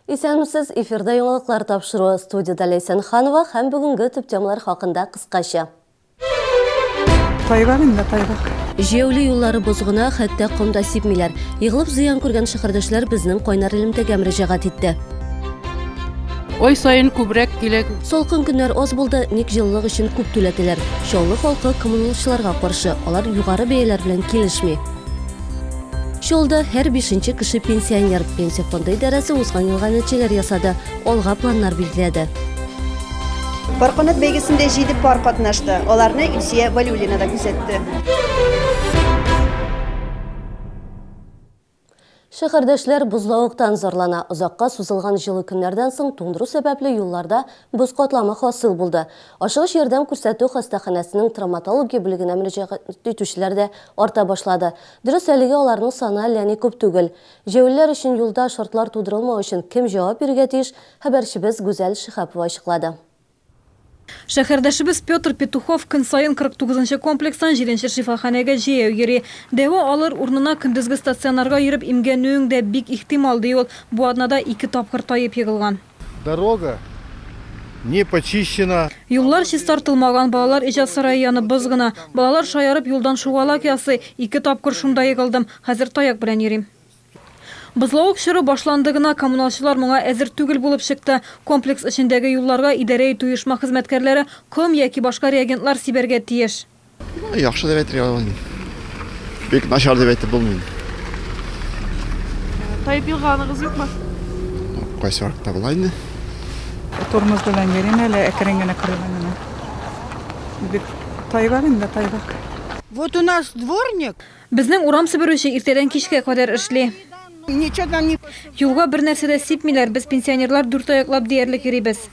Исәнмесез, эфирда яңалыклар тапшыруы студияда Лейсен Ханова һәм бүгенге төп темалар хакында кыскача. Тайгак инде, тайгак. Җәүле юллары бозгына, хәтта комда сипмиләр. Егылып зыян күргән шәһәрдәшләр безнең кайнар элемтәгә мөрәҗәгать итте. Ой сайын күбрәк килә. Салкын көннәр аз булды, ник җылылык өчен күп түләтәләр. Чаллы халкы коммуналчыларга каршы, алар югары бәяләр белән килешми. Шулда һәр 5-нче кеше пенсионер. Пенсия фонды идарәсе узган елга нәтиҗәләр ясады, алга планнар билгеләде. Парконат бәйгесендә 7 пар катнашты. Аларны Илсия Валиуллина да күрсәтте. Шәһәрдәшләр бузлавыктан зарлана. Озакка сузылган җылы көннәрдән соң туңдыру сәбәпле юлларда боз катламы хасыл булды. Ашыгыч ярдәм күрсәтү хастаханәсенең травматология бүлегенә мөрәҗәгать итүчеләр дә арта башлады. Дөрес, әлегә аларның саны әллә күп түгел. Җәүлеләр өчен юлда шартлар тудырылмау өчен кем җавап бирергә тиеш? Хәбәрчебез Гүзәл Шихапова ачыклады. Шәһәрдәшебез Петр Петухов көн сайын 49-нчы комплекстан җиденче шифаханәгә җәяү йөри. Дәва алыр урынына көндезге стационарга йөреп имгәнүең дә бик ихтимал ди ул. Бу атнада 2 тапкыр таеп егылган. Дорога не почищена. Юллар чистартылмаган, балалар иҗат сарае янып боз гына. Балалар шаярып юлдан шугалак ясый. 2 тапкыр шунда егылдым. Хәзер таяк белән йөрим. Бозлавык чоры башланды гына, коммуналчылар моңа әзер түгел булып чыкты. Комплекс эчендәге юлларга идарә итү оешма хезмәткәрләре ком яки башка реагентлар сибәргә тиеш. Яхшы дип әйтергә булмый. Бик начар дип әйтеп булмый. Тайып елганыгыз юкмы? Кайсы вакытта була инде? Тормоз белән йөрим әле, әкрен генә кырылган гына. Бик тайгак инде, тайгак. Вот у нас дворник. Безнең урам себерүче иртәдән кичкә кадәр эшли. Ничего там не... Юлга бер нәрсә дә сипмиләр, без пенсионерлар дүрт аяклап диярлек йөрибез.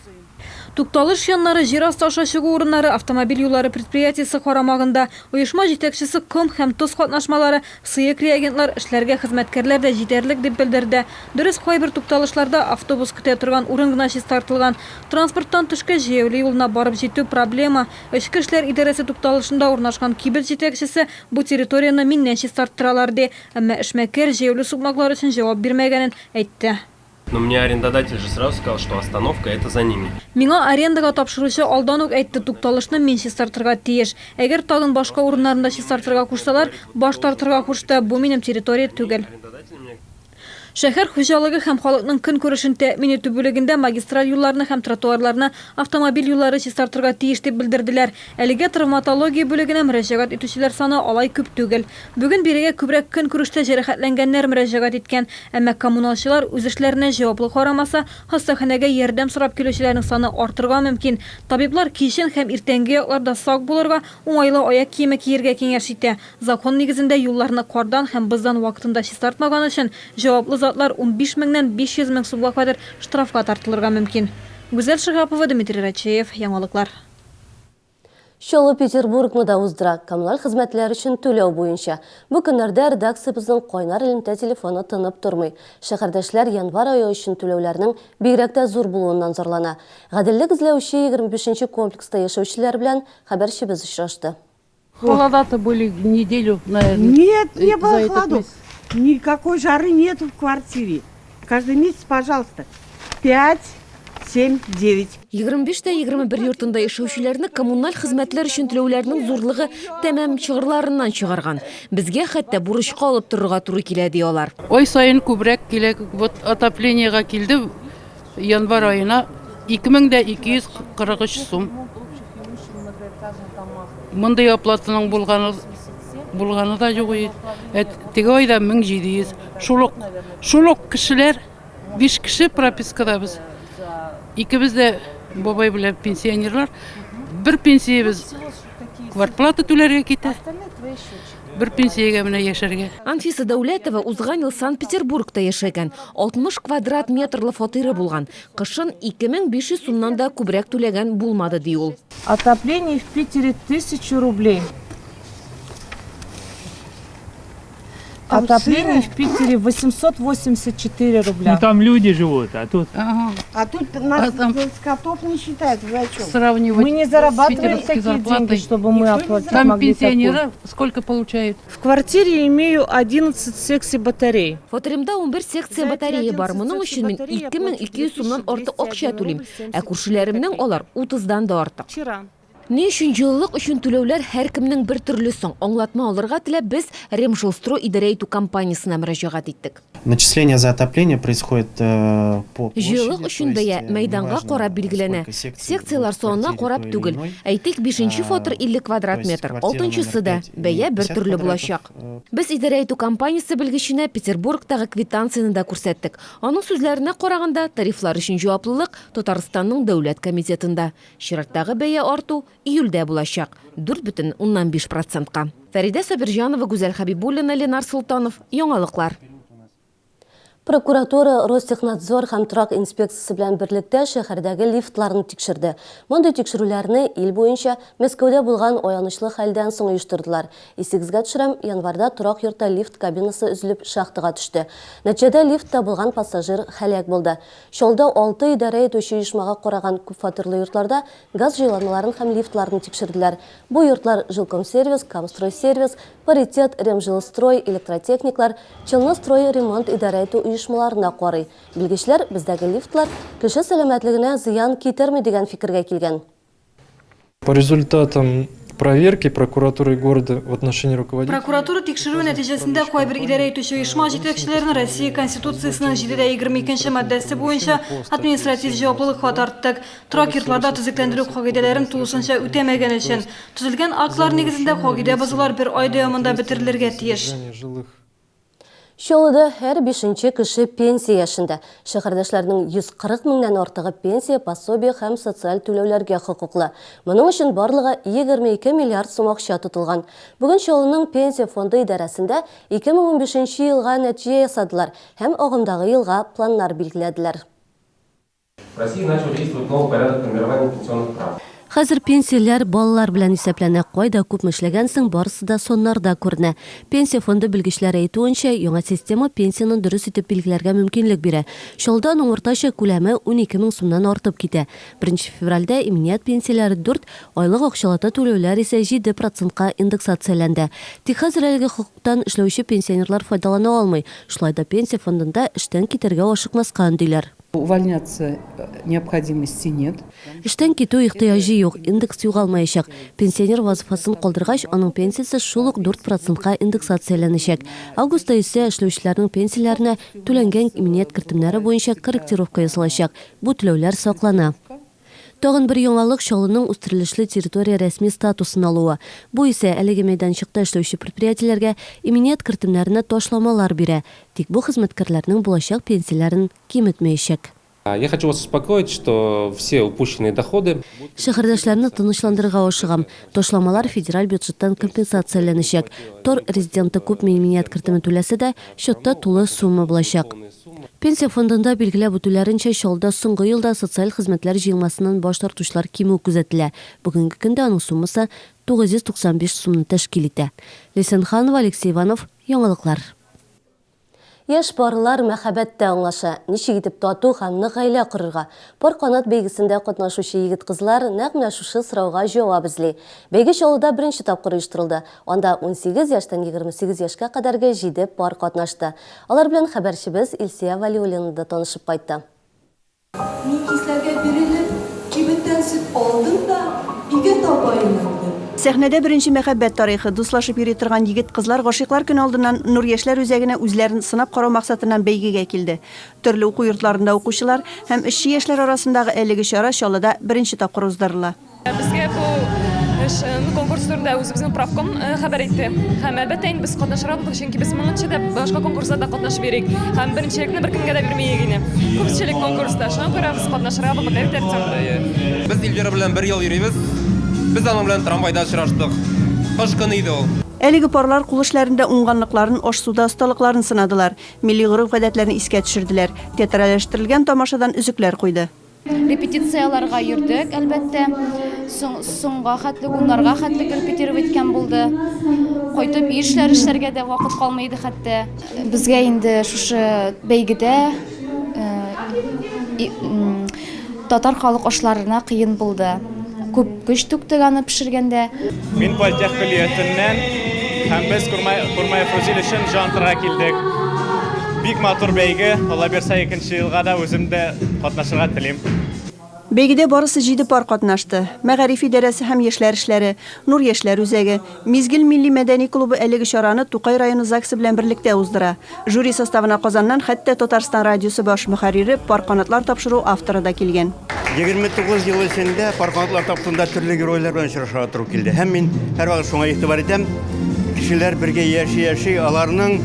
Тукталыш яннары, җир асты аша чыгу урыннары, автомобиль юллары предприятиесе карамагында оешма җитәкчесе ком һәм тоз катнашмалары, сыек реагентлар эшләргә хезмәткәрләр дә җитәрлек дип белдерде. Дөрес, кайбер тукталышларда автобус көтә торган урын гына чистартылган. Транспорттан төшкә җәяүле юлына барып җитү проблема. Эчке эшләр идарәсе тукталышында урнашкан кибет җитәкчесе бу территорияны миннән чистарттыралар ди, әмма эшмәкәр җәяүле сукмаклар өчен җавап бирмәгәнен әйтте. Но мне арендодатель же сразу сказал, что остановка это за ними. Миңа арендага тапшыручы алдан ук әйтте, тукталышны мин чистартырга тиеш. Әгәр тагын башка урыннарында чистартырга кушсалар, баш тартырга кушты. Бу минем территория түгел. Шәһәр хуҗалыгы һәм халыкның көн күрешен тәэмин итү бүлегендә магистраль юлларны һәм тротуарларны, автомобиль юллары чистартырга тиеш дип белдерделәр. Әлегә травматология бүлегенә мөрәҗәгать итүчеләр саны алай күп түгел. Бүген бирегә күбрәк көн күрештә җәрәхәтләнгәннәр мөрәҗәгать иткән, әмма коммуналчылар үз эшләренә җаваплы карамаса, хастаханәгә ярдәм сорап килүчеләрнең саны артырга мөмкин. Табиблар кичен һәм иртәнге якларда сак булырга, уңайлы аяк киеме киергә киңәш итә. Закон нигезендә юлларны кардан һәм боздан вакытында чистартмаган өчен җаваплы затлар 15 меңнән 500 мең сумга кадәр штрафка тартылырга мөмкин. Гүзәл Шихапова, Дмитрий Рачеев, яңалыклар. Шолы Петербургны да уздыра. Коммуналь хезмәтләр өчен түләү буенча. Бу көннәрдә редакциябезнең кайнар элемтә телефоны тынып тормый. Шәһәрдәшләр январь ае өчен түләүләрнең бигрәк тә зур булуыннан зарлана. Гаделлек эзләүче 25-нче комплекста яшәүчеләр белән хәбәрчебез очрашты. Холода-то были неделю, наверное. Нет, не было холодов. Никакой жары нету в квартире. Каждый месяц, пожалуйста, 5, 7, 9. 25-21 йортында яшәүчеләрне коммуналь хезмәтләр өчен түләүләрнең зурлыгы тәмам чыгырларыннан чыгарган. Безгә хәтта бурычка алып торырга туры килә ди алар. Ой сайын күбрәк килә. Вот отоплениега килде январь аена 2243 сум. Мондай оплатаның булганы да юк иде. Теге айда 1700. Шулык кешеләр 5 кеше пропискада без. Икебез дә бабай белән пенсионерлар. Бер пенсиябез квартплата түләргә китә. Бер пенсиягә менә яшәргә. Анфиса Дәүләтова узган ел Санкт-Петербургта яшәгән. 60 квадрат метрлы фатиры булган. Кышын 2500 сумнан да күбрәк түләгән булмады ди ул. Отопление в Питере 1000 рублей. Отопление в Питере 884 рубля. Там люди живут, а тут... Ага. А тут нас котов не считают, вы о чем? Сравнивать Мы не с зарабатываем питерской такие зарплатой. деньги, чтобы мы оплатить Там могли пенсионеры сколько получают? такое. В квартире имею 11 секси-батарей. Фатиримда 11 секция батарея бар. Моның өчен мин 2200 сумнан артык акча түлим. Ә күршеләремнең алар 30дан да артык. Вчера. Ни өчен җылылык өчен түләүләр һәркемнең бер төрле соң. Аңлатма алырга теләп без Ремжилстрой идарә итү компаниясына мөрәҗәгать иттек. Начисление за отопление происходит по Җылылык өчен бәя мәйданга карап билгеләнә. Секциялар санына карап түгел. Әйтик 5нче фатир 50 квадрат метр, 6нчысы да бәя бер төрле булачак. Без идарә итү компаниясе белгеченә Петербургтагы квитанцияны да күрсәттек. Аның сүзләренә караганда, тарифлар өчен җаваплылык Татарстанның дәүләт комитетында. Чираттагы бәя арту июльдә булачак 4,5%-ка. Фәридә Сабирҗанова, Гүзәл Хәбибуллина, Ленар Султанов, Яңалыклар. Прокуратура Ростехнадзор һәм торак инспекциясы белән берлектә шәһәрдәге лифтларны тикшерде. Мондый тикшерүләрне ил буенча Мәскәүдә булган аянычлы хәлдән соң оештырдылар. Исегезгә төшерәм, январда торак йортта лифт кабинасы өзелеп шахтага төште. Нәтиҗәдә лифтта булган пассажир һәлак булды. Шулда 6 идарә итүче оешмага караган күп фатирлы йортларда газ җайланмаларын һәм лифтларны тикшерделәр. Бу йортлар Жилкомсервис, Камстройсервис, Паритет, Ремжилстрой, Электротехниклар, Челнострой ремонт идарә итү оешмаларына карый. Белгечләр бездәге лифтлар кеше сәламәтлегенә зыян китерми дигән фикергә килгән. По результатам проверки прокуратуры города в отношении руководителя... Прокуратура тикшерү нәтиҗәсендә кайбер идарә итүче оешма җитәкчеләрен Россия Конституциясының 7-22 маддәсе буенча административ җаваплылыкка тарттык. Торак йортларда төзекләндерү кагыйдәләрен тулысынча үтәмәгән өчен төзелгән актлар нигезендә кагыйдә бозулар бер ай дәвамында бетерелергә тиеш. Шолыда һәр 5нче кеше пенсия яшендә. Шәһәрдәшләрнең 140 меңнән артыгы пенсия, пособие һәм социаль түләүләргә хокуклы. Моның өчен барлыгы 22 миллиард сум акча тотылган. Бүген Шолының пенсия фонды идарәсендә 2015 елга нәтиҗә ясадылар һәм агымдагы елга планнар билгеләделәр. В России начал действовать новый порядок формирования пенсионных прав. Хәзер пенсияләр балалар белән исәпләнә, кайда күп эшләгәнсең, барысы да соннарда күренә. Пенсия фонды белгечләре әйтүенчә, яңа система пенсияны дөрес итеп билгеләргә мөмкинлек бирә. Шулда аның уртача күләме 12 мең сумнан артып китә. 1 февральдә иминят пенсияләре 4, айлык акчалата түләүләр исә 7%-ка индексацияләнде. Тик хәзер әлеге хокуктан эшләүче пенсионерлар файдалана алмый. Шулай да пенсия фондында эштән китәргә ашыкмаскан диләр. Увольняться необходимости нет. Эштән китү ихтыяҗы юк, индекс югалмаячак. Пенсионер вазифасын калдыргач, аның пенсиясе шул ук 4%-ка индексацияләнәчәк. Августта исә эшләүчеләрнең пенсияләренә түләнгән иминят кертемнәре буенча корректировка ясалачак. Бу түләүләр саклана. Тагын бер яңалык Шолының үстерелешле территория рәсми статусын алуы. Бу исә әлеге мәйданчыкта эшләүче предприятиеләргә иминят кертемнәренә ташламалар бирә. Тик бу хезмәткәрләрнең булачак пенсияләрен киметмәячәк. Я хочу вас успокоить, что все упущенные доходы... Шәһәрдәшләрне тынычландырырга ашыгам. Ташламалар федераль бюджеттан компенсацияләнәчәк. Тор резиденты күп иминят кертеме түләсә дә, счетта тулы сумма булачак. Пенсия фондында билгеләп үтүләренчә, Шолда соңгы елда социаль хезмәтләр җыелмасыннан баш тартучылар кимү күзәтелә. Бүгенге көндә аның суммасы 995 сумны тәшкил итә. Лесенханова, Алексей Иванов, Яңалыклар. Яшь парлар мәхәббәттә аңлаша, ничек итеп тату һәм нык гаилә корырга. Пар канат бәйгесендә катнашучы егет-кызлар нәкъ менә шушы сорауга җавап эзли. Бәйге Шолда беренче тапкыр оештырылды. Анда 18 яшьтән 28 яшькә кадәрге 7 пар катнашты. Алар белән хәбәрчебез Илсия Валиуллина да танышып кайтты. Мин кисләргә бирелеп, кибеттән сөт алдым да, игә табайым. Сәхнәдә беренче мәхәббәт тарихы дуслашып йөри торган егет-кызлар гашыйклар көне алдыннан Нур яшьләр үзәгенә үзләрен сынап карау максатыннан бәйгегә килде. Төрле уку йортларында укучылар һәм эшче яшьләр арасындагы әлеге чара Чаллыда беренче тапкыр уздырыла. Безгә бу конкурс турында үзебезнең правком хәбәр итте. Һәм әлбәттә инде без катнашырбыз, чөнки без моңынча да башка конкурсларда катнашып йөрик. Һәм беренчелекне беркемгә дә бирмәйек инде. Күпчелек конкурста шуңа күрә без катнашырбыз, бәхет Без Эльвира белән бер ел йөрибез. Biz аның белән трамвайда очраштык. Кыш көне иде ул. Әлеге парлар кул эшләрендә уңганлыкларын, аш-суда осталыкларын сынадылар. Милли гореф гадәтләрне искә төшерделәр. Театральләштерелгән тамашадан үзекләр куйды. Репетицияларга йөрдек, әлбәттә. Соңга хәтлек, уннарга хәтлек репетировать иткән булды. Кайтып эшләргә дә вакыт калмый иде хәтта. Безгә инде шушы бәйгедә татар халык ашларына кыен булды. Күп көч түктек аны пешергәндә. Мин политех көллиятеннән һәм без Курмаев Рузил өчен җантырга килдек. Бик матур бәйге, Алла берсә 2нче елга да үзем дә катнашырга телим. Бәйгедә барысы 7 пар катнашты. Мәгариф идарәсе һәм яшьләр эшләре, Нур яшьләр үзәге, Мизгел милли мәдәни клубы әлеге чараны Тукай районы ЗАГСы белән берлектә уздыра. Жюри составына Казаннан хәтта Татарстан радиосы баш мөхәррире, пар канатлар тапшыру авторы да килгән. 29 ел эчендә пар канатлар тапшыруда төрле геройлар белән очрашырга туры килде. Һәм мин һәрвакыт шуңа игътибар итәм. Кешеләр бергә яши, аларның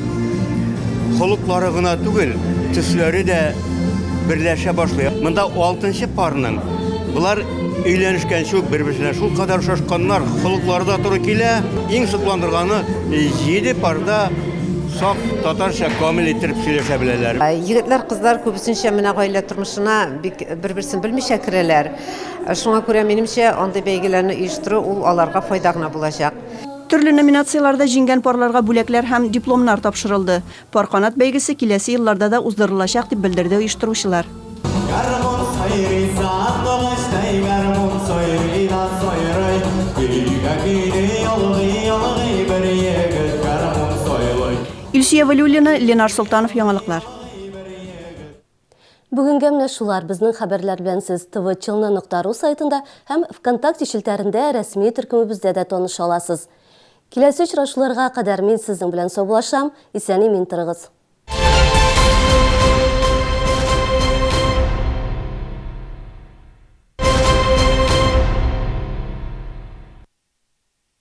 холыклары гына түгел, төсләре дә берләшә башлый. Монда 6нчы парның булар өйләнешкән шул бер-берсенә шул кадәр шашканнар, холыклары да туры килә. Иң сокландырганы 7 парда саф татарча камил итеп сөйләшә беләләр. Егетләр, кызлар күбесенчә менә гаилә тормышына бер-берсен белмичә керәләр. Шуңа күрә минемчә андый бәйгеләрне оештыру ул аларга файда гына булачак. Төрле номинацияларда җиңгән парларга бүләкләр һәм дипломнар тапшырылды. Пар канат бәйгесе киләсе елларда да уздырылачак дип белдерде оештыручылар. Илсия Валиуллина, Ленар Султанов, яңалыклар. Бүгінгі менә шулар безнең хәбәрләр белән сез tvchilna.ru сайтында һәм ВКонтакте шелтәрендә рәсми төркемебездә дә таныша аласыз. Киләсе очрашуларга кадәр мин сезнең белән саубуллашам. Исән-имин торыгыз.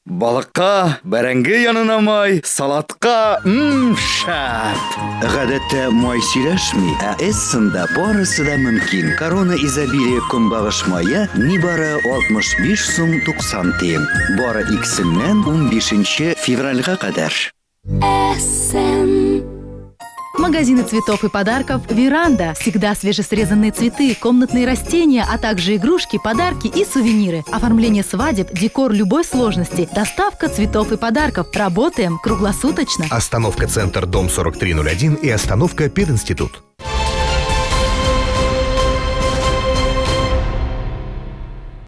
Балыкка, бәрәңге янына май, салатка шәп. Гадәттә май сөйләшми, ә эссында барысы да мөмкин. Корона изобилия көнбагыш мае нибары 65 сум 90 тиен. Бары икесеннән 15 февральгә кадәр. Магазины цветов и подарков «Веранда». Всегда свежесрезанные цветы, комнатные растения, а также игрушки, подарки и сувениры. Оформление свадеб, декор любой сложности. Доставка цветов и подарков. Работаем круглосуточно. Остановка «Центр», дом 4301 и остановка «Пединститут».